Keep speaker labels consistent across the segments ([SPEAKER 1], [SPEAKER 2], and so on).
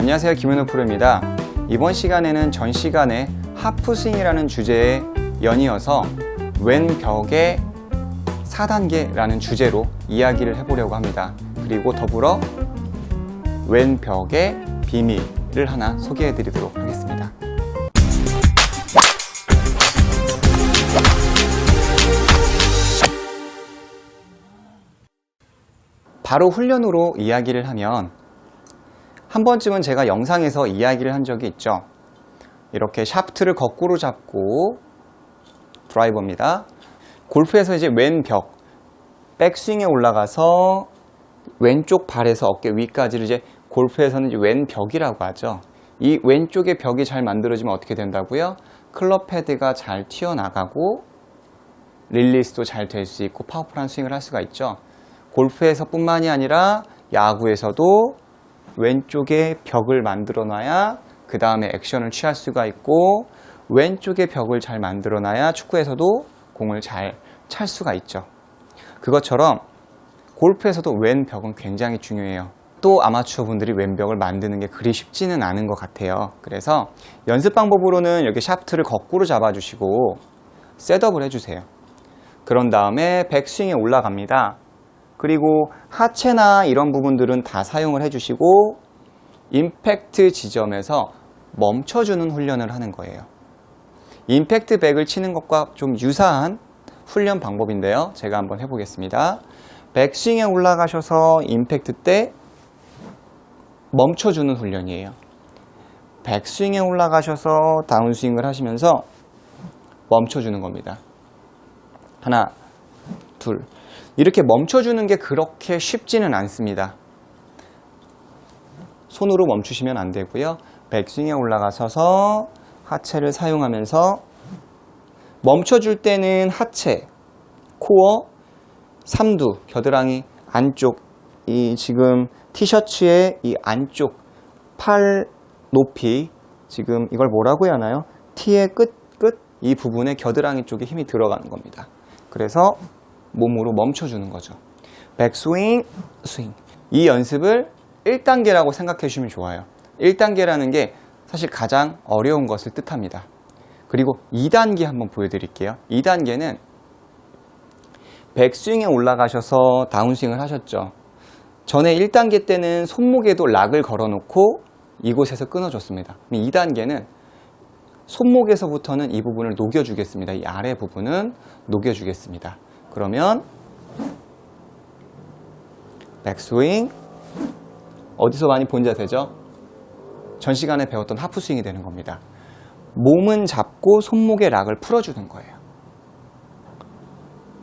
[SPEAKER 1] 안녕하세요, 김은호 프로입니다. 이번 시간에는 전 시간에 하프스윙이라는 주제에 연이어서 왼벽의 4단계라는 주제로 이야기를 해보려고 합니다. 그리고 더불어 왼벽의 비밀을 하나 소개해 드리도록 하겠습니다. 바로 훈련으로 이야기를 하면 한 번쯤은 제가 영상에서 이야기를 한 적이 있죠. 이렇게 샤프트를 거꾸로 잡고 드라이버입니다. 골프에서 이제 왼벽, 백스윙에 올라가서 왼쪽 발에서 어깨 위까지를 이제 골프에서는 이제 왼벽이라고 하죠. 이 왼쪽의 벽이 잘 만들어지면 어떻게 된다고요? 클럽 헤드가 잘 튀어나가고 릴리스도 잘 될 수 있고 파워풀한 스윙을 할 수가 있죠. 골프에서 뿐만이 아니라 야구에서도 왼쪽에 벽을 만들어 놔야 그 다음에 액션을 취할 수가 있고, 왼쪽에 벽을 잘 만들어 놔야 축구에서도 공을 잘 찰 수가 있죠. 그것처럼 골프에서도 왼벽은 굉장히 중요해요. 또 아마추어 분들이 왼벽을 만드는 게 그리 쉽지는 않은 것 같아요. 그래서 연습 방법으로는 이렇게 샤프트를 거꾸로 잡아주시고 셋업을 해주세요. 그런 다음에 백스윙에 올라갑니다. 그리고 하체나 이런 부분들은 다 사용을 해주시고 임팩트 지점에서 멈춰주는 훈련을 하는 거예요. 임팩트 백을 치는 것과 좀 유사한 훈련 방법인데요. 제가 한번 해보겠습니다. 백스윙에 올라가셔서 임팩트 때 멈춰주는 훈련이에요. 백스윙에 올라가셔서 다운스윙을 하시면서 멈춰주는 겁니다. 하나, 둘. 이렇게 멈춰주는 게 그렇게 쉽지는 않습니다. 손으로 멈추시면 안 되고요. 백스윙에 올라가셔서 하체를 사용하면서 멈춰줄 때는 하체, 코어, 삼두, 겨드랑이 안쪽, 이 지금 티셔츠의 이 안쪽 팔 높이, 지금 이걸 뭐라고 해야 하나요? 티의 끝 이 부분에 겨드랑이 쪽에 힘이 들어가는 겁니다. 그래서 몸으로 멈춰주는 거죠. 백스윙, 스윙. 이 연습을 1단계라고 생각해 주시면 좋아요. 1단계라는 게 사실 가장 어려운 것을 뜻합니다. 그리고 2단계 한번 보여드릴게요. 2단계는 백스윙에 올라가셔서 다운스윙을 하셨죠. 전에 1단계 때는 손목에도 락을 걸어놓고 이곳에서 끊어줬습니다. 2단계는 손목에서부터는 이 부분을 녹여주겠습니다. 이 아래 부분은 녹여주겠습니다. 그러면 백스윙, 어디서 많이 본 자세죠? 전 시간에 배웠던 하프스윙이 되는 겁니다. 몸은 잡고 손목의 락을 풀어주는 거예요.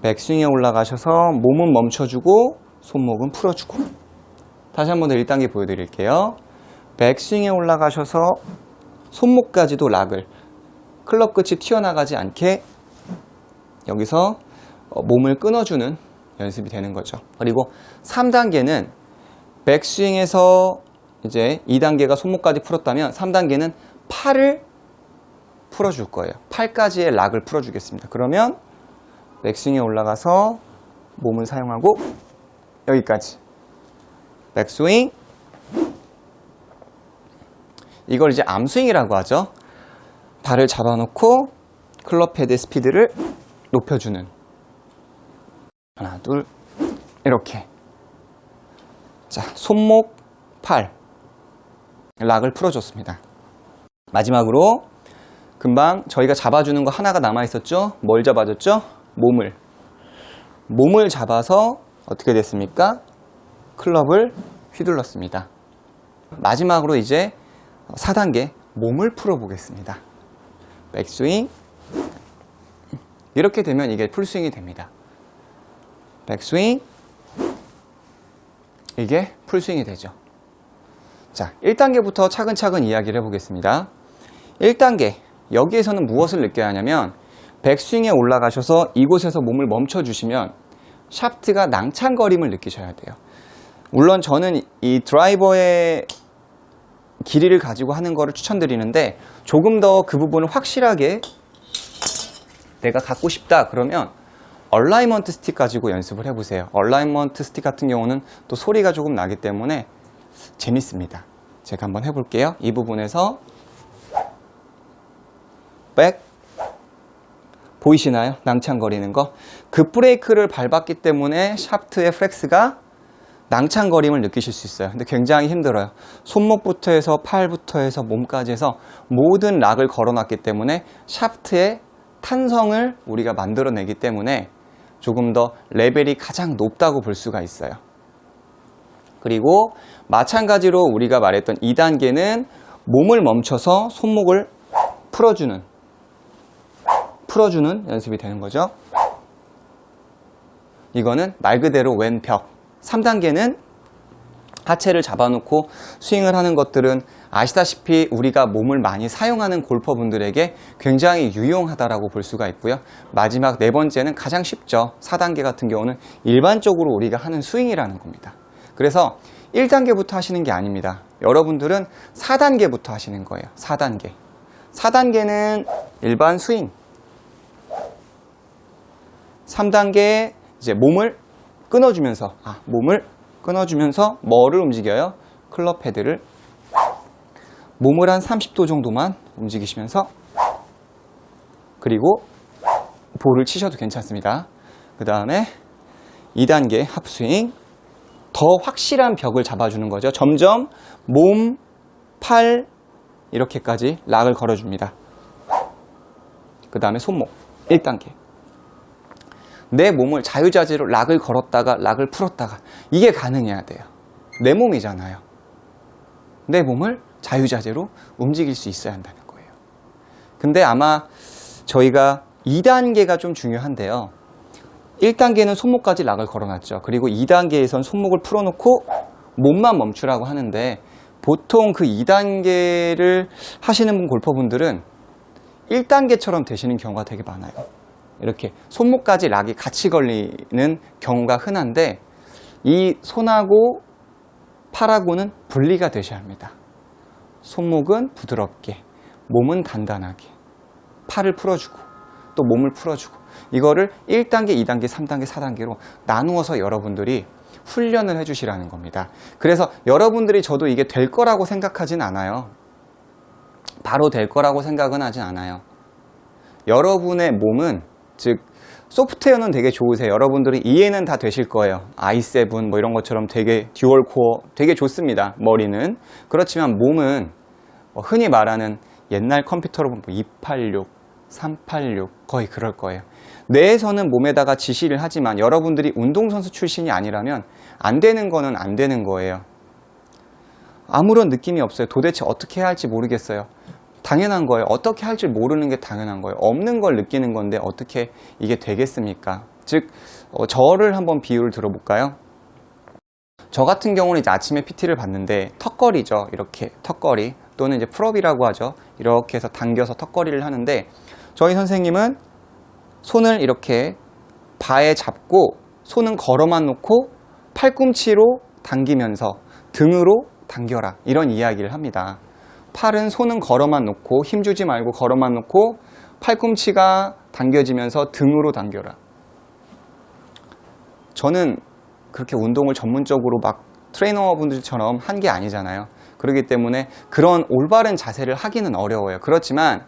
[SPEAKER 1] 백스윙에 올라가셔서 몸은 멈춰주고 손목은 풀어주고. 다시 한 번 더 1단계 보여드릴게요. 백스윙에 올라가셔서 손목까지도 락을, 클럽 끝이 튀어나가지 않게 여기서 몸을 끊어주는 연습이 되는 거죠. 그리고 3단계는 백스윙에서 이제 2단계가 손목까지 풀었다면 3단계는 팔을 풀어줄 거예요. 팔까지의 락을 풀어주겠습니다. 그러면 백스윙에 올라가서 몸을 사용하고 여기까지 백스윙, 이걸 이제 암스윙이라고 하죠. 발을 잡아놓고 클럽 헤드 스피드를 높여주는, 하나, 둘, 이렇게. 자, 손목, 팔, 락을 풀어줬습니다. 마지막으로 금방 저희가 잡아주는 거 하나가 남아있었죠? 뭘 잡아줬죠? 몸을 잡아서 어떻게 됐습니까? 클럽을 휘둘렀습니다. 마지막으로 이제 4단계 몸을 풀어보겠습니다. 백스윙, 이렇게 되면 이게 풀스윙이 됩니다. 백스윙, 이게 풀스윙이 되죠. 자, 1단계부터 차근차근 이야기를 해보겠습니다. 1단계, 여기에서는 무엇을 느껴야 하냐면 백스윙에 올라가셔서 이곳에서 몸을 멈춰주시면 샤프트가 낭창거림을 느끼셔야 돼요. 물론 저는 이 드라이버의 길이를 가지고 하는 거를 추천드리는데, 조금 더 그 부분을 확실하게 내가 갖고 싶다 그러면 얼라이먼트 스틱 가지고 연습을 해보세요. 얼라이먼트 스틱 같은 경우는 또 소리가 조금 나기 때문에 재밌습니다. 제가 한번 해볼게요. 이 부분에서 백, 보이시나요? 낭창거리는 거. 급 브레이크를 밟았기 때문에 샤프트의 플렉스가 낭창거림을 느끼실 수 있어요. 근데 굉장히 힘들어요. 손목부터 해서 팔부터 해서 몸까지 해서 모든 락을 걸어놨기 때문에 샤프트의 탄성을 우리가 만들어내기 때문에 조금 더 레벨이 가장 높다고 볼 수가 있어요. 그리고 마찬가지로 우리가 말했던 2단계는 몸을 멈춰서 손목을 풀어주는 연습이 되는 거죠. 이거는 말 그대로 왼벽. 3단계는 하체를 잡아놓고 스윙을 하는 것들은 아시다시피 우리가 몸을 많이 사용하는 골퍼분들에게 굉장히 유용하다라고 볼 수가 있고요. 마지막 4번째는 가장 쉽죠. 4단계 같은 경우는 일반적으로 우리가 하는 스윙이라는 겁니다. 그래서 1단계부터 하시는 게 아닙니다. 여러분들은 4단계부터 하시는 거예요. 4단계. 4단계는 일반 스윙. 3단계 이제 몸을 끊어주면서 뭐를 움직여요? 클럽 헤드를 몸을 한 30도 정도만 움직이시면서 그리고 볼을 치셔도 괜찮습니다. 그 다음에 2단계 합스윙 더 확실한 벽을 잡아주는 거죠. 점점 몸, 팔 이렇게까지 락을 걸어줍니다. 그 다음에 손목 1단계 내 몸을 자유자재로 락을 걸었다가 락을 풀었다가 이게 가능해야 돼요. 내 몸이잖아요. 내 몸을 자유자재로 움직일 수 있어야 한다는 거예요. 근데 아마 저희가 2단계가 좀 중요한데요. 1단계는 손목까지 락을 걸어놨죠. 그리고 2단계에선 손목을 풀어놓고 몸만 멈추라고 하는데 보통 그 2단계를 하시는 골퍼분들은 1단계처럼 되시는 경우가 되게 많아요. 이렇게 손목까지 락이 같이 걸리는 경우가 흔한데 이 손하고 팔하고는 분리가 되셔야 합니다. 손목은 부드럽게, 몸은 단단하게, 팔을 풀어주고 또 몸을 풀어주고 이거를 1단계, 2단계, 3단계, 4단계로 나누어서 여러분들이 훈련을 해주시라는 겁니다. 그래서 여러분들이 저도 이게 될 거라고 생각하진 않아요. 바로 될 거라고 생각은 하진 않아요. 여러분의 몸은 즉 소프트웨어는 되게 좋으세요. 여러분들이 이해는 다 되실 거예요. i7 뭐 이런 것처럼 되게 듀얼 코어 되게 좋습니다. 머리는. 그렇지만 몸은 흔히 말하는 옛날 컴퓨터로 보면 286, 386 거의 그럴 거예요. 뇌에서는 몸에다가 지시를 하지만 여러분들이 운동선수 출신이 아니라면 안 되는 거는 안 되는 거예요. 아무런 느낌이 없어요. 도대체 어떻게 해야 할지 모르겠어요. 당연한 거예요. 어떻게 할지 모르는 게 당연한 거예요. 없는 걸 느끼는 건데 어떻게 이게 되겠습니까? 즉 저를 한번 비유를 들어볼까요? 저 같은 경우는 이제 아침에 PT를 받는데 턱걸이죠. 이렇게 턱걸이 또는 이제 풀업이라고 하죠. 이렇게 해서 당겨서 턱걸이를 하는데 저희 선생님은 손을 이렇게 바에 잡고 손은 걸어만 놓고 팔꿈치로 당기면서 등으로 당겨라 이런 이야기를 합니다. 팔은 손은 걸어만 놓고 힘주지 말고 걸어만 놓고 팔꿈치가 당겨지면서 등으로 당겨라. 저는 그렇게 운동을 전문적으로 막 트레이너분들처럼 한 게 아니잖아요. 그렇기 때문에 그런 올바른 자세를 하기는 어려워요. 그렇지만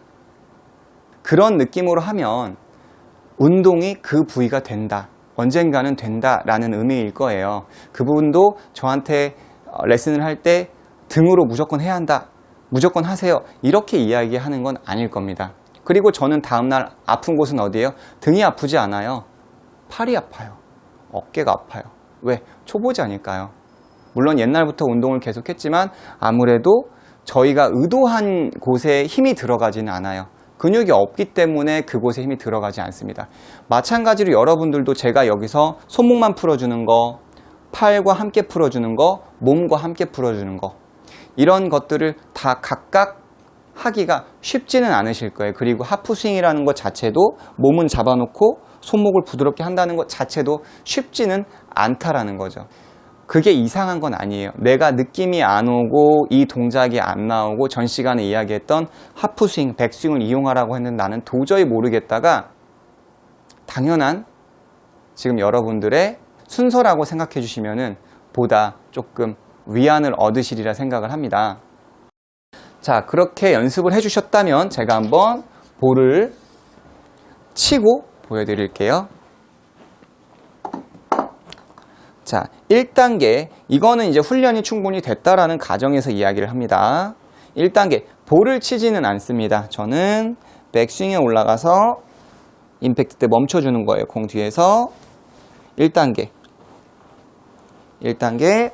[SPEAKER 1] 그런 느낌으로 하면 운동이 그 부위가 된다. 언젠가는 된다라는 의미일 거예요. 그 부분도 저한테 레슨을 할 때 등으로 무조건 해야 한다. 무조건 하세요. 이렇게 이야기하는 건 아닐 겁니다. 그리고 저는 다음날 아픈 곳은 어디예요? 등이 아프지 않아요. 팔이 아파요. 어깨가 아파요. 왜? 초보자니까요. 물론 옛날부터 운동을 계속했지만 아무래도 저희가 의도한 곳에 힘이 들어가지는 않아요. 근육이 없기 때문에 그곳에 힘이 들어가지 않습니다. 마찬가지로 여러분들도 제가 여기서 손목만 풀어주는 거, 팔과 함께 풀어주는 거, 몸과 함께 풀어주는 거 이런 것들을 다 각각 하기가 쉽지는 않으실 거예요. 그리고 하프스윙이라는 것 자체도 몸은 잡아놓고 손목을 부드럽게 한다는 것 자체도 쉽지는 않다라는 거죠. 그게 이상한 건 아니에요. 내가 느낌이 안 오고 이 동작이 안 나오고 전 시간에 이야기했던 하프스윙, 백스윙을 이용하라고 했는데 나는 도저히 모르겠다가 당연한 지금 여러분들의 순서라고 생각해 주시면은 보다 조금 위안을 얻으시리라 생각을 합니다. 자, 그렇게 연습을 해주셨다면 제가 한번 볼을 치고 보여드릴게요. 자, 1단계. 이거는 이제 훈련이 충분히 됐다라는 가정에서 이야기를 합니다. 1단계. 볼을 치지는 않습니다. 저는 백스윙에 올라가서 임팩트 때 멈춰주는 거예요. 공 뒤에서 1단계. 1단계.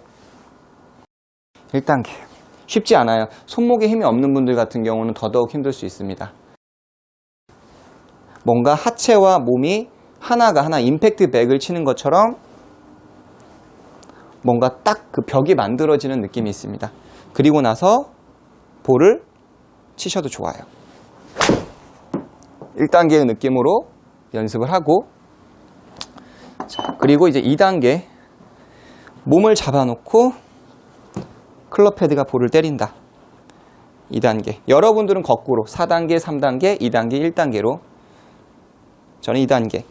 [SPEAKER 1] 1단계. 쉽지 않아요. 손목에 힘이 없는 분들 같은 경우는 더더욱 힘들 수 있습니다. 뭔가 하체와 몸이 하나가 하나 임팩트 백을 치는 것처럼 뭔가 딱 그 벽이 만들어지는 느낌이 있습니다. 그리고 나서 볼을 치셔도 좋아요. 1단계의 느낌으로 연습을 하고, 자, 그리고 이제 2단계. 몸을 잡아놓고 클럽 헤드가 볼을 때린다. 2단계. 여러분들은 거꾸로 4단계, 3단계, 2단계, 1단계로. 저는 2단계.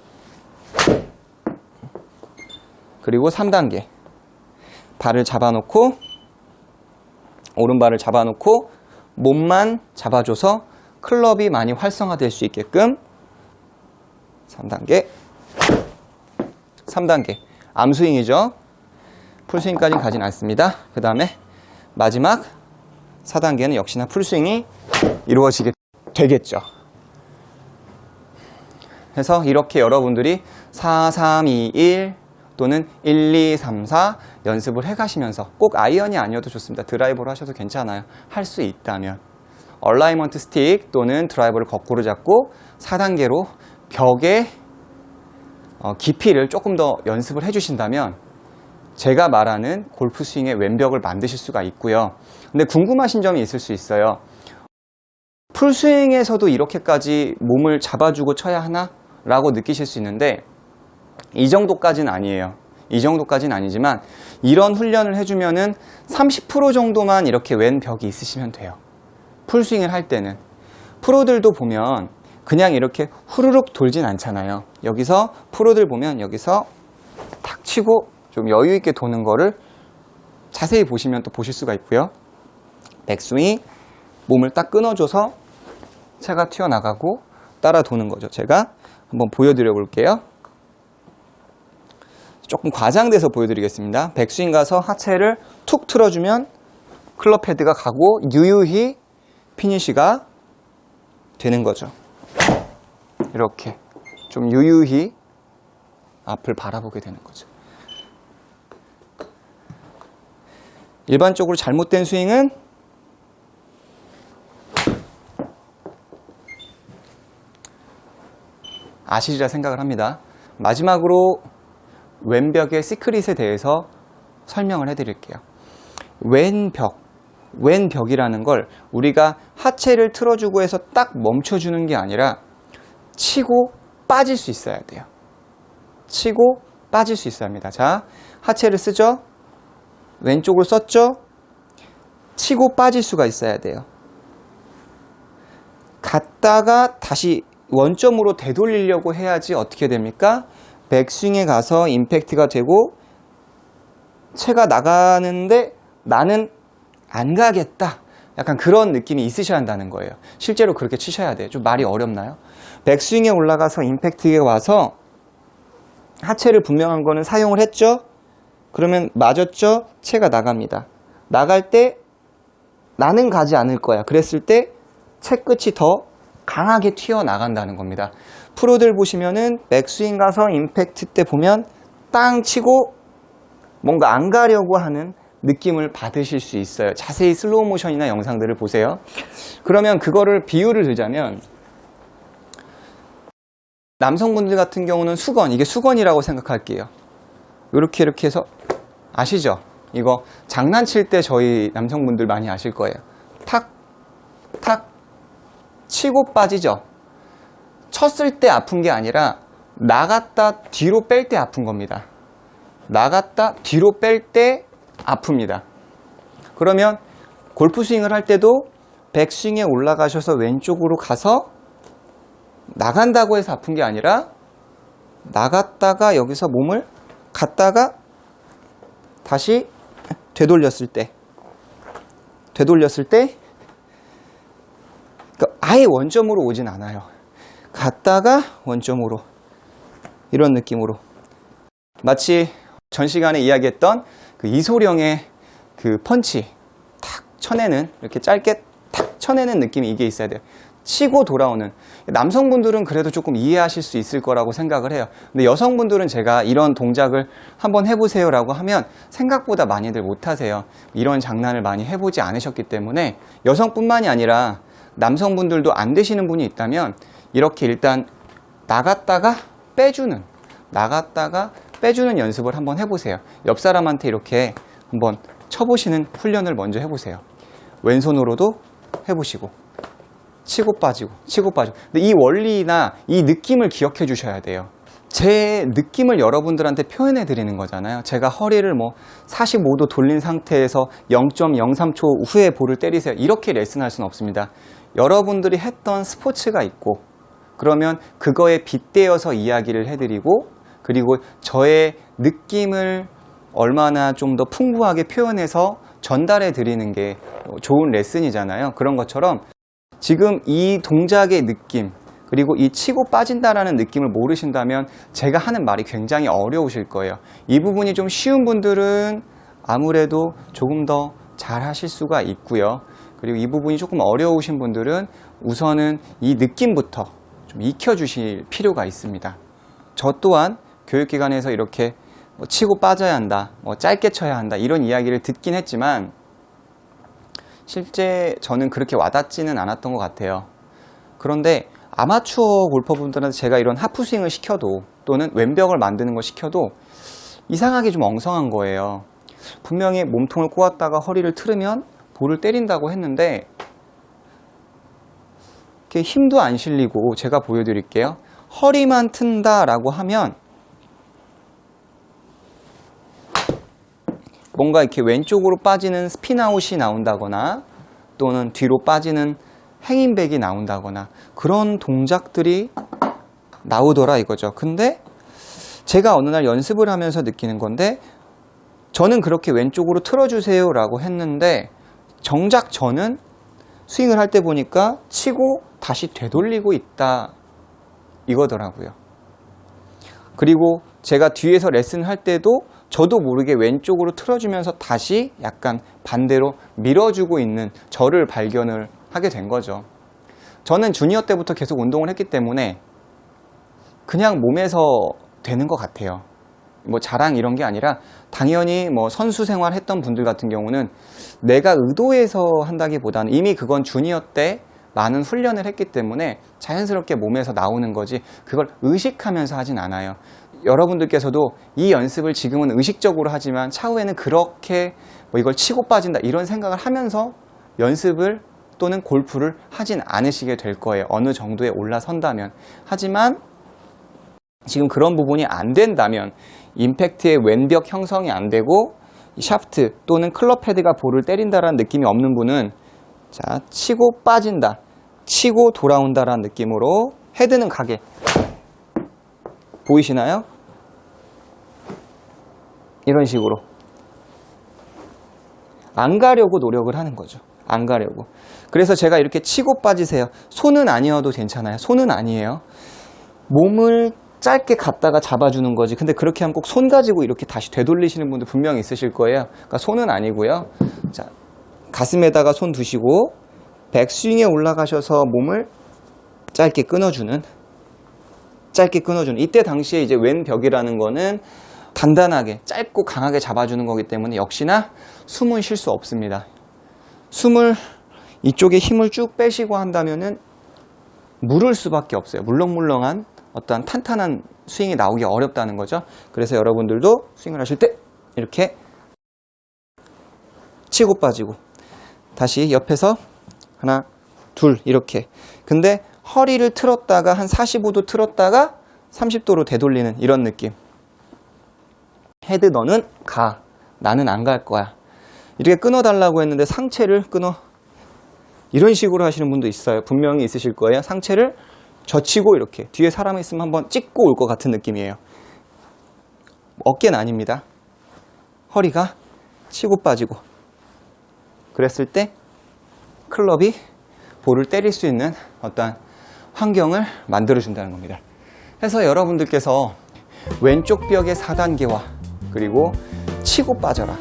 [SPEAKER 1] 그리고 3단계. 발을 잡아놓고, 오른발을 잡아놓고 몸만 잡아줘서 클럽이 많이 활성화될 수 있게끔 3단계. 3단계. 암스윙이죠. 풀스윙까지는 가진 않습니다. 그 다음에 마지막 4단계는 역시나 풀스윙이 이루어지게 되겠죠. 그래서 이렇게 여러분들이 4, 3, 2, 1 또는 1, 2, 3, 4 연습을 해가시면서, 꼭 아이언이 아니어도 좋습니다. 드라이버로 하셔도 괜찮아요. 할 수 있다면. 얼라이먼트 스틱 또는 드라이버를 거꾸로 잡고 4단계로 벽의 깊이를 조금 더 연습을 해주신다면 제가 말하는 골프 스윙의 왼벽을 만드실 수가 있고요. 근데 궁금하신 점이 있을 수 있어요. 풀스윙에서도 이렇게까지 몸을 잡아주고 쳐야 하나? 라고 느끼실 수 있는데, 이 정도까지는 아니에요. 이 정도까지는 아니지만 이런 훈련을 해주면은 30% 정도만 이렇게 왼벽이 있으시면 돼요. 풀스윙을 할 때는. 프로들도 보면 그냥 이렇게 후루룩 돌진 않잖아요. 여기서 프로들 보면 여기서 탁 치고 좀 여유 있게 도는 거를 자세히 보시면 또 보실 수가 있고요. 백스윙, 몸을 딱 끊어줘서 채가 튀어나가고 따라 도는 거죠. 제가 한번 보여드려 볼게요. 조금 과장돼서 보여드리겠습니다. 백스윙 가서 하체를 툭 틀어주면 클럽 헤드가 가고 유유히 피니시가 되는 거죠. 이렇게 좀 유유히 앞을 바라보게 되는 거죠. 일반적으로 잘못된 스윙은 아시리라 생각을 합니다. 마지막으로 왼벽의 시크릿에 대해서 설명을 해드릴게요. 왼벽이라는 걸 우리가 하체를 틀어주고 해서 딱 멈춰주는 게 아니라 치고 빠질 수 있어야 돼요. 치고 빠질 수 있어야 합니다. 자, 하체를 쓰죠. 왼쪽을 썼죠. 치고 빠질 수가 있어야 돼요. 갔다가 다시 원점으로 되돌리려고 해야지 어떻게 됩니까? 백스윙에 가서 임팩트가 되고 채가 나가는데 나는 안 가겠다. 약간 그런 느낌이 있으셔야 한다는 거예요. 실제로 그렇게 치셔야 돼요. 좀 말이 어렵나요? 백스윙에 올라가서 임팩트가 와서 하체를 분명한 거는 사용을 했죠? 그러면 맞았죠? 채가 나갑니다. 나갈 때 나는 가지 않을 거야. 그랬을 때 채 끝이 더 강하게 튀어나간다는 겁니다. 프로들 보시면은 백스윙 가서 임팩트 때 보면 땅 치고 뭔가 안 가려고 하는 느낌을 받으실 수 있어요. 자세히 슬로우 모션이나 영상들을 보세요. 그러면 그거를 비유를 들자면 남성분들 같은 경우는 수건, 이게 수건이라고 생각할게요. 이렇게 해서 아시죠? 이거 장난칠 때 저희 남성분들 많이 아실 거예요. 탁, 탁 치고 빠지죠. 쳤을 때 아픈 게 아니라 나갔다 뒤로 뺄 때 아픈 겁니다. 나갔다 뒤로 뺄 때 아픕니다. 그러면 골프 스윙을 할 때도 백스윙에 올라가셔서 왼쪽으로 가서 나간다고 해서 아픈 게 아니라 나갔다가 여기서 몸을 갔다가 다시 되돌렸을 때 아예 원점으로 오진 않아요. 갔다가 원점으로, 이런 느낌으로. 마치 전 시간에 이야기했던 그 이소룡의 그 펀치 탁 쳐내는, 이렇게 짧게 탁 쳐내는 느낌이 이게 있어야 돼요. 치고 돌아오는. 남성분들은 그래도 조금 이해하실 수 있을 거라고 생각을 해요. 근데 여성분들은 제가 이런 동작을 한번 해보세요 라고 하면 생각보다 많이들 못하세요. 이런 장난을 많이 해보지 않으셨기 때문에, 여성뿐만이 아니라 남성분들도 안 되시는 분이 있다면 이렇게 일단 나갔다가 빼주는, 나갔다가 빼주는 연습을 한번 해보세요. 옆 사람한테 이렇게 한번 쳐보시는 훈련을 먼저 해보세요. 왼손으로도 해보시고, 치고 빠지고, 치고 빠지고. 근데 이 원리나 이 느낌을 기억해 주셔야 돼요. 제 느낌을 여러분들한테 표현해 드리는 거잖아요. 제가 허리를 뭐 45도 돌린 상태에서 0.03초 후에 볼을 때리세요, 이렇게 레슨할 수는 없습니다. 여러분들이 했던 스포츠가 있고, 그러면 그거에 빗대어서 이야기를 해드리고, 그리고 저의 느낌을 얼마나 좀 더 풍부하게 표현해서 전달해 드리는 게 좋은 레슨이잖아요. 그런 것처럼 지금 이 동작의 느낌, 그리고 이 치고 빠진다라는 느낌을 모르신다면 제가 하는 말이 굉장히 어려우실 거예요. 이 부분이 좀 쉬운 분들은 아무래도 조금 더 잘 하실 수가 있고요. 그리고 이 부분이 조금 어려우신 분들은 우선은 이 느낌부터 좀 익혀주실 필요가 있습니다. 저 또한 교육기관에서 이렇게 뭐 치고 빠져야 한다, 뭐 짧게 쳐야 한다, 이런 이야기를 듣긴 했지만 실제 저는 그렇게 와닿지는 않았던 것 같아요. 그런데 아마추어 골퍼분들한테 제가 이런 하프스윙을 시켜도, 또는 왼벽을 만드는 걸 시켜도 이상하게 좀 엉성한 거예요. 분명히 몸통을 꼬았다가 허리를 틀으면 볼을 때린다고 했는데 이렇게 힘도 안 실리고, 제가 보여드릴게요. 허리만 튼다 라고 하면 뭔가 이렇게 왼쪽으로 빠지는 스핀아웃이 나온다거나, 또는 뒤로 빠지는 행인백이 나온다거나, 그런 동작들이 나오더라 이거죠. 근데 제가 어느 날 연습을 하면서 느끼는 건데, 저는 그렇게 왼쪽으로 틀어주세요 라고 했는데 정작 저는 스윙을 할 때 보니까 치고 다시 되돌리고 있다 이거더라고요. 그리고 제가 뒤에서 레슨을 할 때도 저도 모르게 왼쪽으로 틀어주면서 다시 약간 반대로 밀어주고 있는 저를 발견을 하게 된 거죠. 저는 주니어 때부터 계속 운동을 했기 때문에 그냥 몸에서 되는 것 같아요. 뭐 자랑 이런 게 아니라, 당연히 뭐 선수 생활 했던 분들 같은 경우는 내가 의도해서 한다기보다는 이미 그건 주니어 때 많은 훈련을 했기 때문에 자연스럽게 몸에서 나오는 거지, 그걸 의식하면서 하진 않아요. 여러분들께서도 이 연습을 지금은 의식적으로 하지만 차후에는 그렇게 뭐 이걸 치고 빠진다 이런 생각을 하면서 연습을 또는 골프를 하진 않으시게 될 거예요. 어느 정도에 올라선다면. 하지만 지금 그런 부분이 안 된다면, 임팩트의 왼벽 형성이 안 되고 샤프트 또는 클럽 헤드가 볼을 때린다라는 느낌이 없는 분은, 자, 치고 빠진다, 치고 돌아온다라는 느낌으로 헤드는 가게. 보이시나요? 이런 식으로 안 가려고 노력을 하는 거죠. 안 가려고. 그래서 제가 이렇게 치고 빠지세요. 손은 아니어도 괜찮아요. 손은 아니에요. 몸을 짧게 갖다가 잡아주는 거지. 근데 그렇게 하면 꼭 손 가지고 이렇게 다시 되돌리시는 분들 분명히 있으실 거예요. 그러니까 손은 아니고요. 자, 가슴에다가 손 두시고 백스윙에 올라가셔서 몸을 짧게 끊어주는, 이때 당시에 이제 왼벽이라는 거는 단단하게 짧고 강하게 잡아주는 거기 때문에 역시나 숨은 쉴 수 없습니다. 숨을, 이쪽에 힘을 쭉 빼시고 한다면은 물을 수밖에 없어요. 물렁물렁한 어떤 탄탄한 스윙이 나오기 어렵다는 거죠. 그래서 여러분들도 스윙을 하실 때 이렇게 치고 빠지고, 다시 옆에서 하나, 둘 이렇게. 근데 허리를 틀었다가 한 45도 틀었다가 30도로 되돌리는 이런 느낌. 헤드 너는 가, 나는 안 갈 거야. 이렇게 끊어달라고 했는데 상체를 끊어. 이런 식으로 하시는 분도 있어요. 분명히 있으실 거예요. 상체를 젖히고 이렇게 뒤에 사람이 있으면 한번 찍고 올 것 같은 느낌이에요. 어깨는 아닙니다. 허리가 치고 빠지고. 그랬을 때 클럽이 볼을 때릴 수 있는 어떤 환경을 만들어준다는 겁니다. 그래서 여러분들께서 왼쪽 벽의 4단계와 그리고 치고 빠져라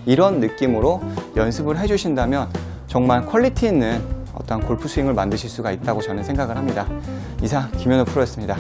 [SPEAKER 1] 이런 느낌으로 연습을 해주신다면 정말 퀄리티 있는 어떤 골프 스윙을 만드실 수가 있다고 저는 생각을 합니다. 이상 김현우 프로였습니다.